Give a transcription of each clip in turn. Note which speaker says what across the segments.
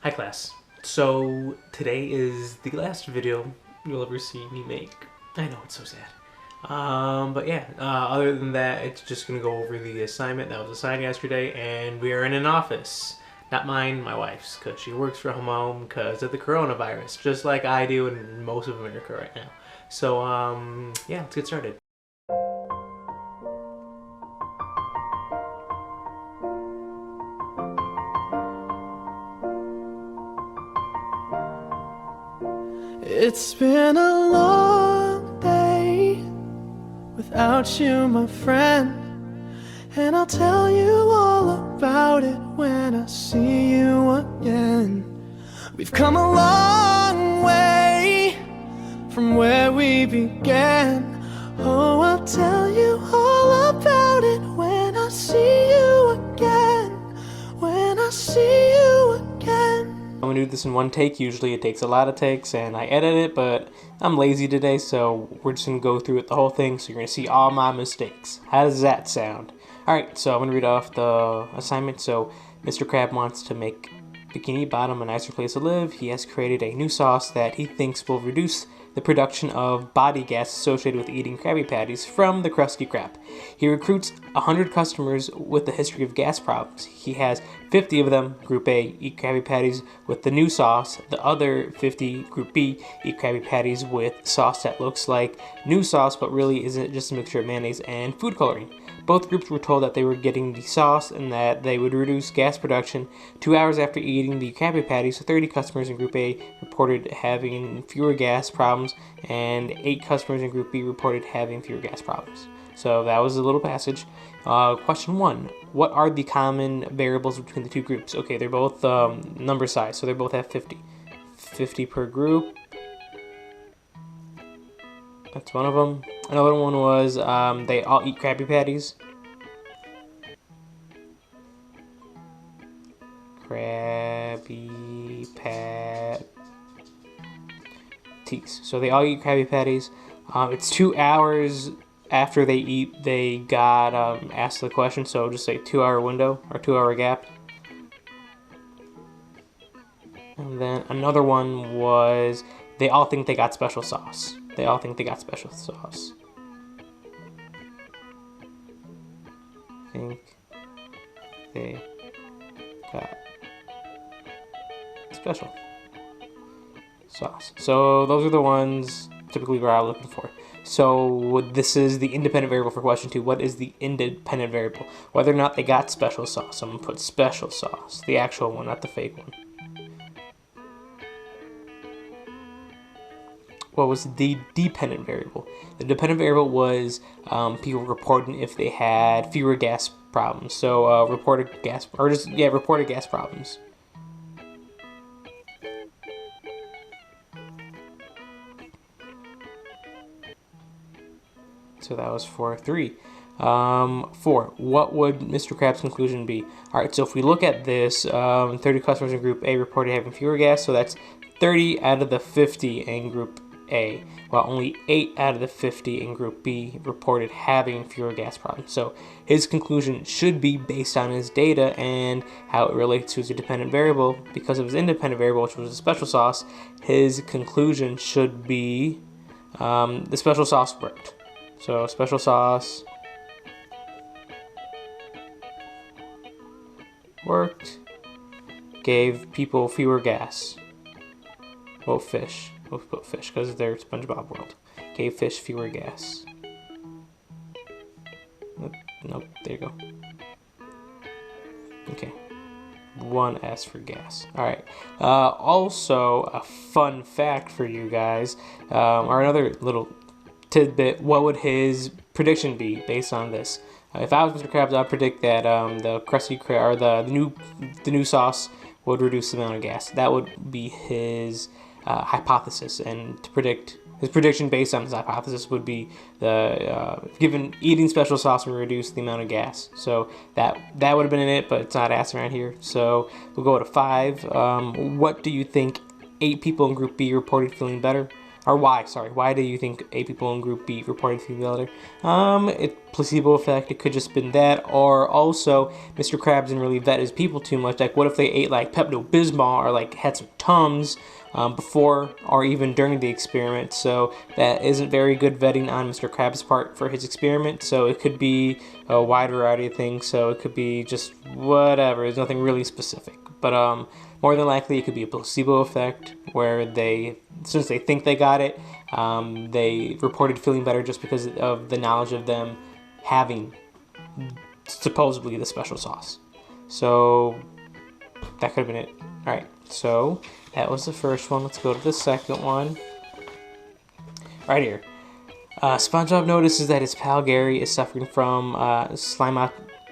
Speaker 1: Hi class. So today is the last video you'll ever see me make. I know, it's so sad. But yeah, other than that, it's just gonna go over the assignment that was assigned yesterday, and we are in an office. Not mine, my wife's, because she works from home because of the coronavirus, just like I do and most of America right now. So, yeah, let's get started.
Speaker 2: It's been a long day without you, my friend, and I'll tell you all about it when I see you again. We've come a long way from where we began. Oh, I'll tell you all about it when I see you again. When I see you again.
Speaker 1: I'm gonna do this in one take. Usually it takes a lot of takes and I edit it, but I'm lazy today, so we're just gonna go through it the whole thing, so you're gonna see all my mistakes. How does that sound? Alright, so I'm gonna read off the assignment. So Mr. Crab wants to make Bikini Bottom a nicer place to live. He has created a new sauce that he thinks will reduce the production of body gas associated with eating Krabby Patties from the Krusty Krab. He recruits 100 customers with a history of gas problems. He has 50 of them, Group A, eat Krabby Patties with the new sauce. The other 50, Group B, eat Krabby Patties with sauce that looks like new sauce but really isn't, just a mixture of mayonnaise and food coloring. Both groups were told that they were getting the sauce and that they would reduce gas production. 2 hours after eating the Krabby Patties, 30 customers in Group A reported having fewer gas problems, and 8 customers in Group B reported having fewer gas problems. So that was a little passage. Question 1. What are the common variables between the two groups? Okay, they're both number size, so they both have 50. 50 per group. That's one of them. Another one was they all eat Krabby Patties. Krabby Patties. So they all eat Krabby Patties. It's 2 hours after they eat, they got asked the question, so just say 2 hour window or 2 hour gap. And then another one was they all think they got special sauce. They all think they got special sauce. Think they got special sauce. So those are the ones typically we're looking for. So this is the independent variable for question 2. What is the independent variable? Whether or not they got special sauce. I'm going to put special sauce, the actual one, not the fake one. What was the dependent variable? The dependent variable was people reporting if they had fewer gas problems. So reported gas problems. So that was for 3. 4. What would Mr. Crab's conclusion be? All right, so if we look at this, 30 customers in Group A reported having fewer gas, so that's 30 out of the 50 in Group A, while only 8 out of the 50 in Group B reported having fewer gas problems. So his conclusion should be based on his data and how it relates to his dependent variable. Because of his independent variable, which was a special sauce, his conclusion should be the special sauce worked. So special sauce worked, gave people fewer gas. Well, fish. We'll put fish because they're SpongeBob World. Gave fish fewer gas. Nope, there you go. Okay. 1S for gas. Alright. Also, a fun fact for you guys, or another little tidbit, what would his prediction be based on this? If I was Mr. Krabs, I'd predict that the Krusty Krab, or the new sauce would reduce the amount of gas. That would be his hypothesis, and to predict his prediction based on his hypothesis would be the given eating special sauce will reduce the amount of gas. So that would have been in it, but it's not asked around here. So we'll go to 5. What do you think 8 people in Group B reported feeling better? Or why? Sorry, why do you think 8 people in Group B reported feeling better? Placebo effect. It could just been that, or also Mr. Krabs didn't really vet his people too much. Like, what if they ate like Pepto-Bismol or like had some Tums before or even during the experiment? So that isn't very good vetting on Mr. Krabs' part for his experiment. So it could be a wide variety of things. So it could be just whatever. There's nothing really specific, but more than likely, it could be a placebo effect where since they think they got it, they reported feeling better just because of the knowledge of them having supposedly the special sauce. So that could have been it. All right, so that was the first one. Let's go to the second one. Right here. SpongeBob notices that his pal Gary is suffering from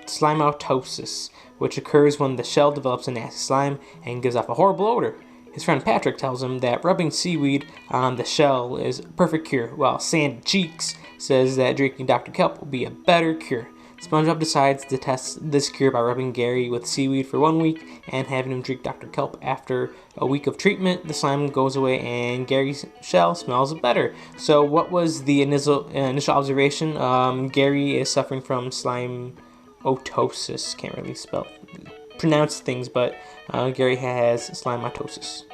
Speaker 1: slimatosis, which occurs when the shell develops a nasty slime and gives off a horrible odor. His friend Patrick tells him that rubbing seaweed on the shell is a perfect cure, while Sandy Cheeks says that drinking Dr. Kelp will be a better cure. SpongeBob decides to test this cure by rubbing Gary with seaweed for 1 week and having him drink Dr. Kelp. After a week of treatment, the slime goes away and Gary's shell smells better. So what was the initial observation? Gary is suffering from slimatosis. Can't really pronounce things, but Gary has slimatosis.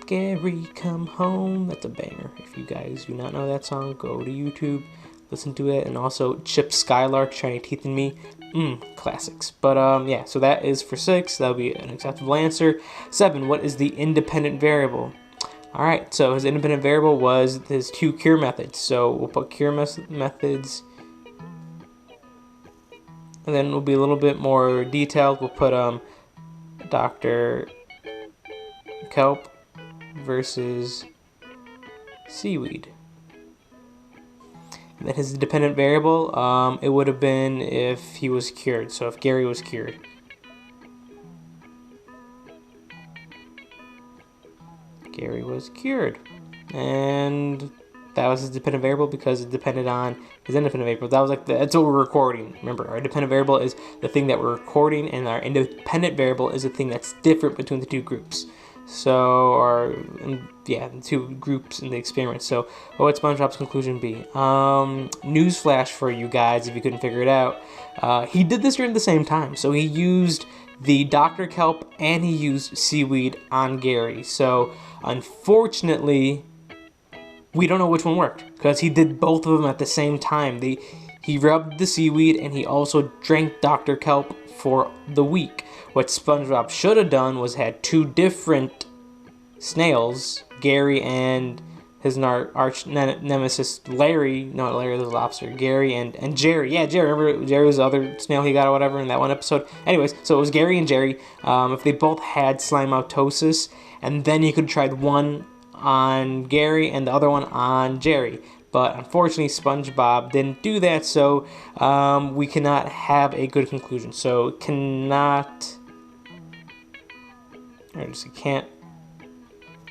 Speaker 1: Gary, come home. That's a banger. If you guys do not know that song, go to YouTube, listen to it. And also Chip Skylark, Shiny Teeth in Me. Classics. But yeah, so that is for 6. That'll be an acceptable answer. 7, what is the independent variable? Alright, so his independent variable was his 2 cure methods. So we'll put cure methods. And then we'll be a little bit more detailed. We'll put Dr. Kelp versus seaweed. And then his dependent variable, it would have been if he was cured. So if Gary was cured. Gary was cured. And that was his dependent variable because it depended on his independent variable. That was like that's what we're recording. Remember, our dependent variable is the thing that we're recording, and our independent variable is the thing that's different between the 2 groups. So, the 2 groups in the experiment. So, what would SpongeBob's conclusion be? Newsflash for you guys, if you couldn't figure it out. He did this during the same time. So, he used the Dr. Kelp and he used seaweed on Gary. So, unfortunately, we don't know which one worked because he did both of them at the same time. He rubbed the seaweed and he also drank Dr. Kelp for the week. What SpongeBob should have done was had 2 different snails, Gary and his arch nemesis Larry. No, Larry the lobster. Gary and Jerry. Yeah, Jerry. Remember Jerry was the other snail he got or whatever in that one episode? Anyways, so it was Gary and Jerry. If they both had slimatosis, and then he could have tried one on Gary and the other one on Jerry. But unfortunately, SpongeBob didn't do that, so we cannot have a good conclusion. So can't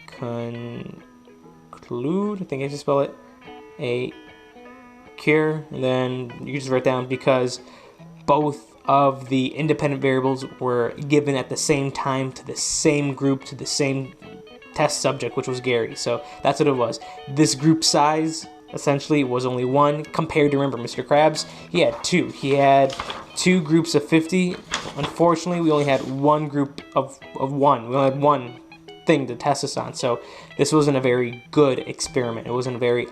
Speaker 1: conclude. I think I should spell it a cure, and then you just write down because both of the independent variables were given at the same time to the same group, to the same test subject, which was Gary. So that's what it was. This group size essentially was only 1 compared to, remember, Mr. Krabs, he had 2. He had 2 groups of 50. Unfortunately, we only had 1 group of 1. We only had 1 thing to test this on. So this wasn't a very good experiment. It wasn't a very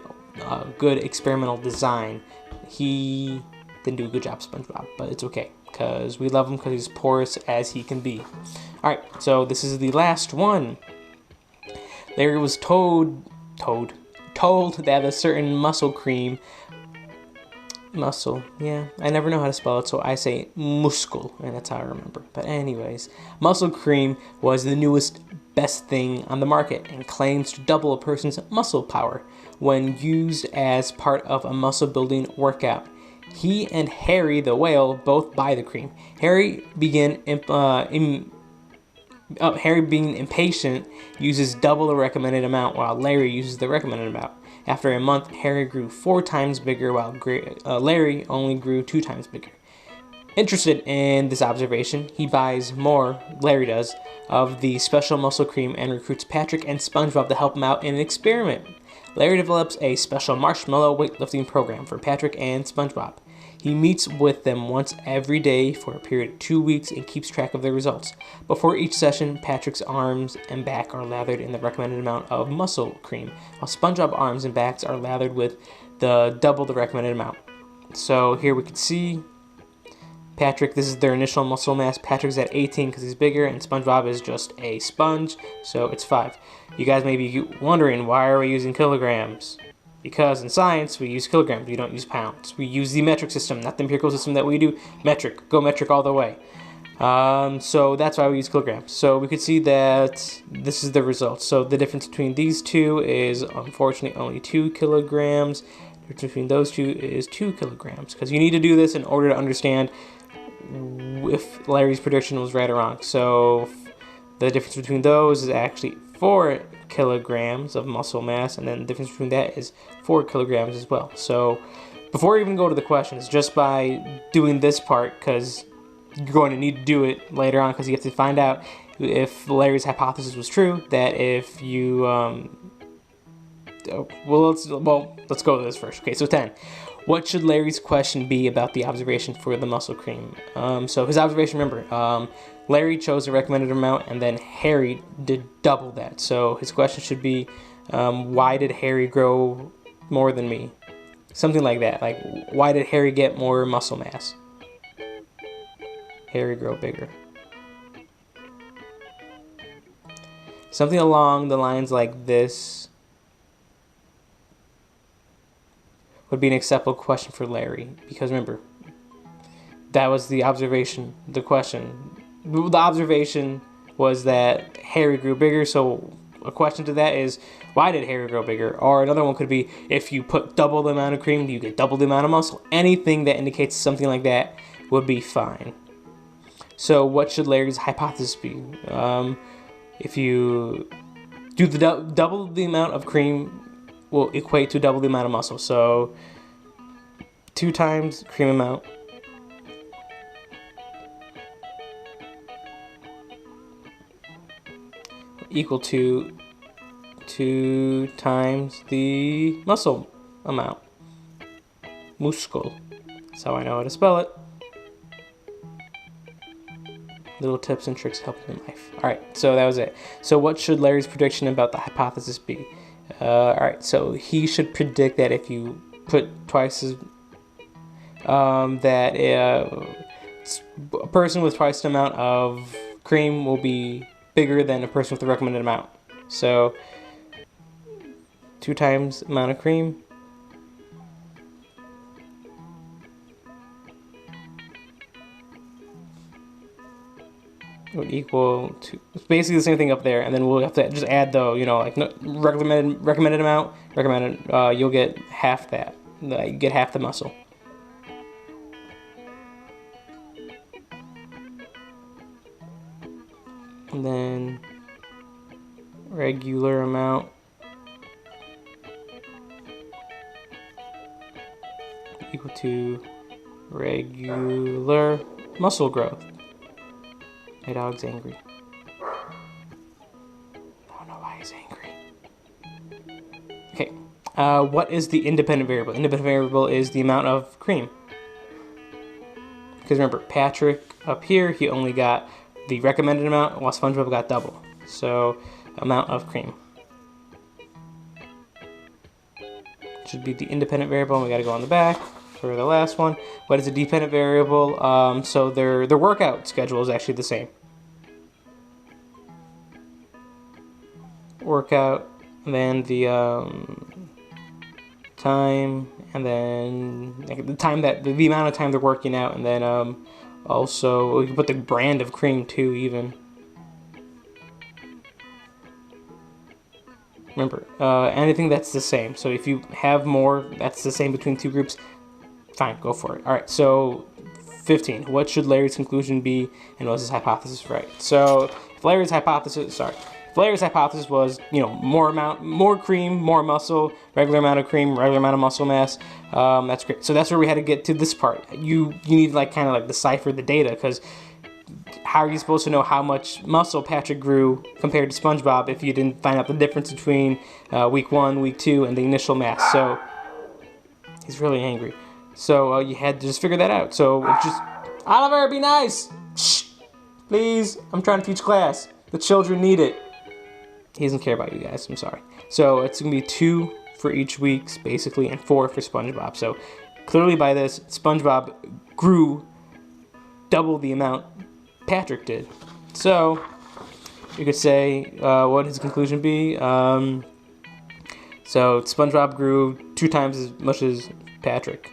Speaker 1: good experimental design. He didn't do a good job, SpongeBob, but it's okay because we love him because he's porous as he can be. All right, so this is the last one. Larry was told that a certain muscle cream, yeah, I never know how to spell it, so I say muscle, and that's how I remember. But anyways, muscle cream was the newest best thing on the market and claims to double a person's muscle power when used as part of a muscle building workout. He and Harry the whale both buy the cream. Harry being impatient, uses double the recommended amount, while Larry uses the recommended amount. After a month, Harry grew 4 times bigger, while Larry only grew 2 times bigger. Interested in this observation, he buys more, Larry does, of the special muscle cream and recruits Patrick and SpongeBob to help him out in an experiment. Larry develops a special marshmallow weightlifting program for Patrick and SpongeBob. He meets with them once every day for a period of 2 weeks and keeps track of their results. Before each session, Patrick's arms and back are lathered in the recommended amount of muscle cream, while SpongeBob's arms and backs are lathered with double the recommended amount. So here we can see Patrick, this is their initial muscle mass. Patrick's at 18 because he's bigger, and SpongeBob is just a sponge, so it's 5. You guys may be wondering, why are we using kilograms? Because in science, we use kilograms, we don't use pounds. We use the metric system, not the empirical system that we do. Metric, go metric all the way. So that's why we use kilograms. So we could see that this is the result. So the difference between these two is unfortunately only 2 kilograms. The difference between those two is 2 kilograms. Because you need to do this in order to understand if Larry's prediction was right or wrong. So the difference between those is actually 4 kilograms of muscle mass, and then the difference between that is 4 kilograms as well. So before we even go to the questions, just by doing this part, because you're going to need to do it later on, because you have to find out if Larry's hypothesis was true, that if you let's go to this first. Okay, so 10. What should Larry's question be about the observation for the muscle cream? So his observation, remember, Larry chose the recommended amount, and then Harry did double that. So his question should be, why did Harry grow more than me? Something like that. Like, why did Harry get more muscle mass? Harry grow bigger. Something along the lines like this would be an acceptable question for Larry, because remember, that was the observation, the question. The observation was that Harry grew bigger, so a question to that is, why did Harry grow bigger? Or another one could be, if you put double the amount of cream, do you get double the amount of muscle? Anything that indicates something like that would be fine. So what should Larry's hypothesis be? If you do the double the amount of cream will equate to double the amount of muscle. So 2 times cream amount equal to 2 times the muscle amount. Muscle. That's how I know how to spell it. Little tips and tricks helping in life. Alright, so that was it. So what should Larry's prediction about the hypothesis be? Alright, so he should predict that if you put twice as that a person with twice the amount of cream will be bigger than a person with the recommended amount. So 2 times amount of cream would equal to, it's basically the same thing up there, and then we'll have to just add the, like recommended amount, you'll get half that, you get half the muscle. And then regular amount equal to regular muscle growth. My dog's angry. I don't know why he's angry. Okay, what is the independent variable? Independent variable is the amount of cream. Because remember, Patrick up here, he only got the recommended amount, while SpongeBob got double. So, amount of cream should be the independent variable, and we gotta go on the back for the last one. What is a dependent variable? So their workout schedule is actually the same. Workout, and then the time, and then the time that the amount of time they're working out, and then also we can put the brand of cream too. Even remember anything that's the same. So if you have more that's the same between 2 groups, fine, go for it. All right, so 15. What should Larry's conclusion be, and was his hypothesis right? So if Larry's Blair's hypothesis was, more cream, more muscle, regular amount of cream, regular amount of muscle mass. That's great. So that's where we had to get to this part. You need to kind of decipher the data, because how are you supposed to know how much muscle Patrick grew compared to SpongeBob if you didn't find out the difference between week 1, week 2, and the initial mass? So he's really angry. So you had to just figure that out. So just, Oliver, be nice. Shh, please. I'm trying to teach class. The children need it. He doesn't care about you guys. I'm sorry. So it's gonna be 2 for each week, basically, and 4 for SpongeBob. So clearly by this, SpongeBob grew double the amount Patrick did. So you could say, what his conclusion be? So SpongeBob grew 2 times as much as Patrick.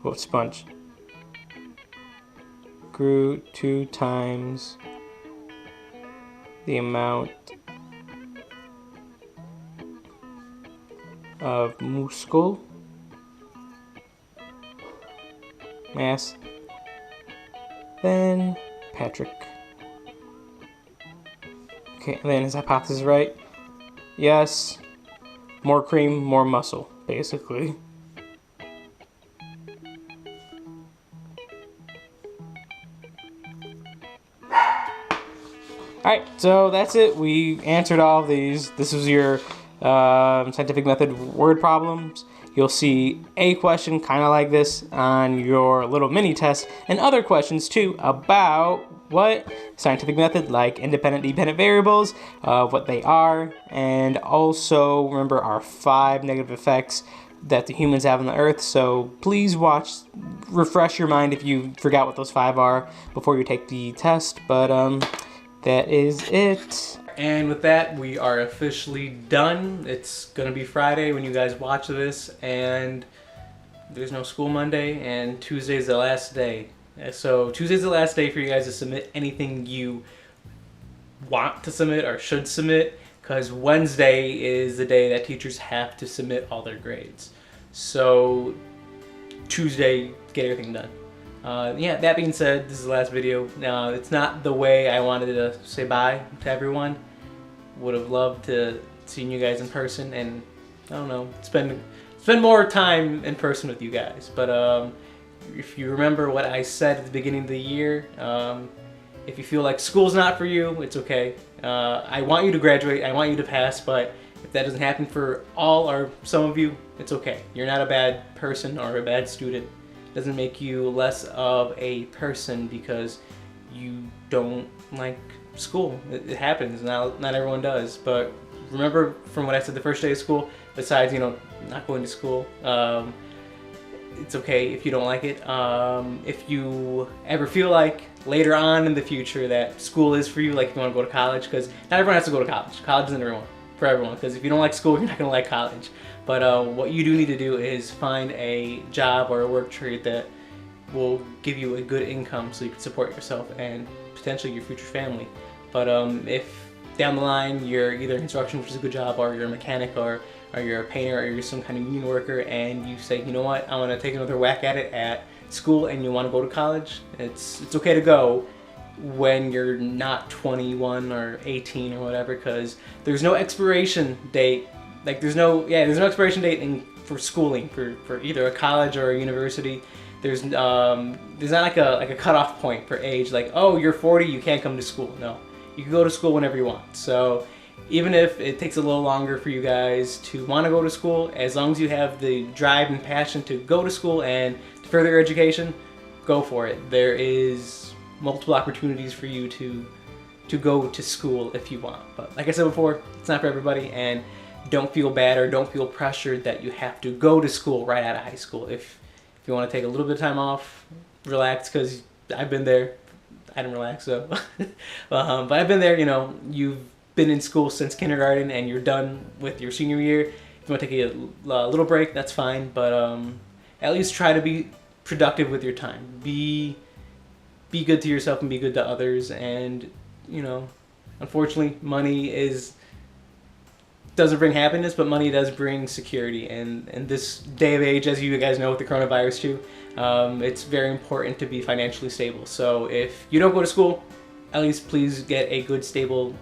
Speaker 1: Well, Sponge grew 2 times the amount of muscle mass than Patrick. Okay, and then his hypothesis is right. Yes, more cream, more muscle, basically. Alright, so that's it. We answered all of these. This was your scientific method word problems. You'll see a question kind of like this on your little mini test, and other questions too about what scientific method, like independent, dependent variables, what they are, and also remember our 5 negative effects that the humans have on the earth. So please refresh your mind if you forgot what those 5 are before you take the test. But that is it. And with that, we are officially done. It's gonna be Friday when you guys watch this, and there's no school Monday, and Tuesday's the last day. So Tuesday's the last day for you guys to submit anything you want to submit or should submit, because Wednesday is the day that teachers have to submit all their grades. So Tuesday, get everything done. Yeah, that being said, this is the last video. It's not the way I wanted to say bye to everyone. Would have loved to see you guys in person, and I don't know, spend more time in person with you guys. But if you remember what I said at the beginning of the year, if you feel like school's not for you, it's okay. I want you to graduate, I want you to pass, but if that doesn't happen for all or some of you, it's okay. You're not a bad person or a bad student. It doesn't make you less of a person because you don't like school. It happens. Not everyone does. But remember from what I said the first day of school, besides, not going to school, it's okay if you don't like it. If you ever feel like later on in the future that school is for you, like if you want to go to college, because not everyone has to go to college. College isn't for everyone, because if you don't like school, you're not going to like college. But what you do need to do is find a job or a work trade that will give you a good income so you can support yourself and potentially your future family. But if down the line you're either in construction, which is a good job, or you're a mechanic, or you're a painter, or you're some kind of union worker, and you say, you know what, I want to take another whack at it at school, and you want to go to college, it's okay to go when you're not 21 or 18 or whatever, because there's no expiration date. Like there's no expiration date for schooling for either a college or a university. There's not like a cutoff point for age. Like, oh, you're 40, you can't come to school. No, you can go to school whenever you want. So even if it takes a little longer for you guys to want to go to school, as long as you have the drive and passion to go to school and to further your education, go for it. There is multiple opportunities for you to go to school if you want. But like I said before, it's not for everybody, and don't feel bad or don't feel pressured that you have to go to school right out of high school. If you want to take a little bit of time off, relax, because I've been there. I didn't relax, so. But I've been there, you've been in school since kindergarten and you're done with your senior year. If you want to take a little break, that's fine, but at least try to be productive with your time. Be good to yourself and be good to others, and, unfortunately, money doesn't bring happiness, but money does bring security. And in this day of age, as you guys know with the coronavirus too, it's very important to be financially stable. So if you don't go to school, at least please get a good stable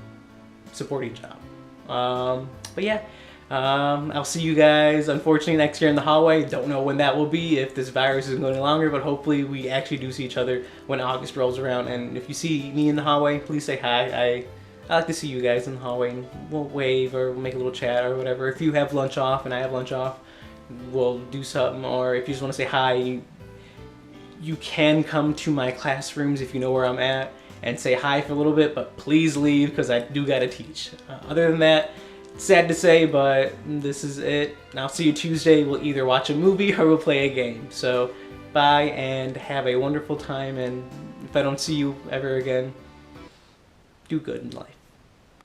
Speaker 1: support each other. But yeah, I'll see you guys unfortunately next year in the hallway. Don't know when that will be, if this virus is going longer, but hopefully we actually do see each other when August rolls around. And if you see me in the hallway, please say hi. I like to see you guys in the hallway, and we'll wave or we'll make a little chat or whatever. If you have lunch off and I have lunch off, we'll do something. Or if you just want to say hi, you can come to my classrooms if you know where I'm at and say hi for a little bit, but please leave because I do gotta teach. Other than that, sad to say, but this is it. I'll see you Tuesday. We'll either watch a movie or we'll play a game. So bye and have a wonderful time, and if I don't see you ever again, do good in life.